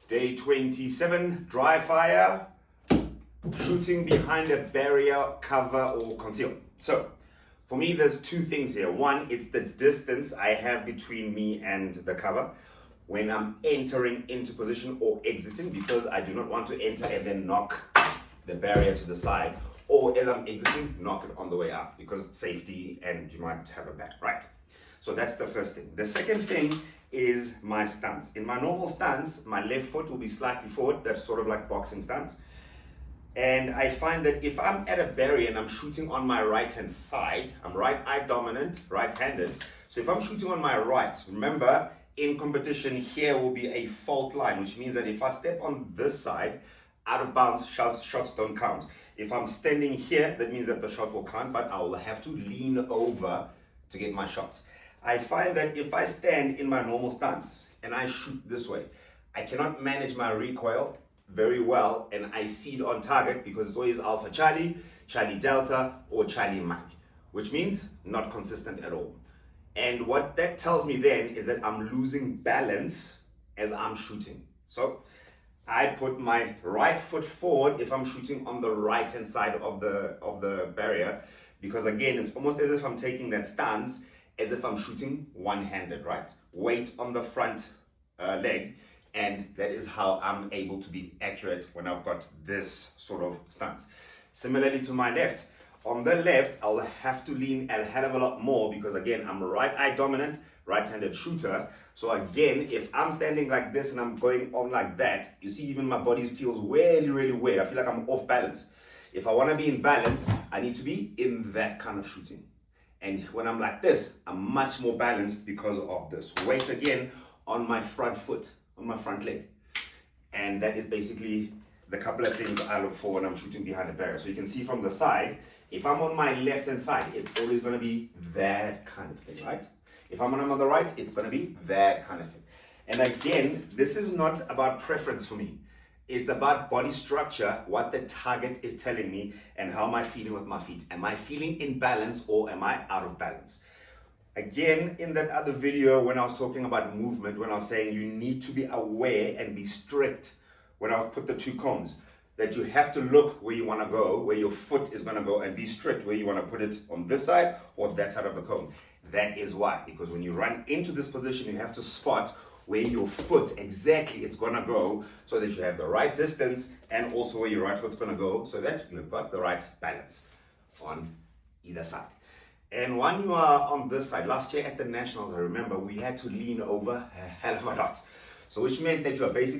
Day 27, dry fire, shooting behind a barrier, cover or conceal. So for me, there's two things here. One, it's the distance I have between me and the cover when I'm entering into position or exiting, because I do not want to enter and then knock the barrier to the side, or as I'm exiting, knock it on the way out, because it's safety and you might have a bat, right? So that's the first thing. The second thing is my stance. In my normal stance, my left foot will be slightly forward. That's sort of like boxing stance. And I find that if I'm at a barrier and I'm shooting on my right hand side, I'm right eye dominant, right-handed. So if I'm shooting on my right, remember in competition here will be a fault line, which means that if I step on this side, out of bounds, shots don't count. If I'm standing here, that means that the shot will count, but I will have to lean over to get my shots. I find that if I stand in my normal stance and I shoot this way, I cannot manage my recoil very well and I see it on target, because it's always Alpha Charlie, Charlie Delta, or Charlie Mike, which means not consistent at all. And what that tells me then is that I'm losing balance as I'm shooting. So I put my right foot forward if I'm shooting on the right hand side of the barrier, because again, it's almost as if I'm taking that stance as if I'm shooting one-handed, right? Weight on the front leg, and that is how I'm able to be accurate when I've got this sort of stance. Similarly to my left. On the left, I'll have to lean a hell of a lot more, because again, I'm a right eye dominant, right-handed shooter. So again, if I'm standing like this and I'm going on like that, you see even my body feels really, really weird. I feel like I'm off balance. If I want to be in balance, I need to be in that kind of shooting. And when I'm like this, I'm much more balanced because of this. Weight again on my front foot, on my front leg. And that is basically the couple of things I look for when I'm shooting behind a barrier. So you can see from the side, if I'm on my left hand side, it's always going to be that kind of thing, right? If I'm on the right, it's going to be that kind of thing. And again, this is not about preference for me. It's about body structure, what the target is telling me, and how am I feeling with my feet. Am I feeling in balance or am I out of balance? Again, in that other video, when I was talking about movement, when I was saying you need to be aware and be strict, when I put the two cones, that you have to look where you want to go, where your foot is going to go, and be strict where you want to put it on this side or that side of the cone. That is why, because when you run into this position, you have to spot where your foot exactly it's going to go, so that you have the right distance, and also where your right foot's going to go, so that you've got the right balance on either side. And when you are on this side, last year at the Nationals, I remember we had to lean over a hell of a lot. So which meant that you are basically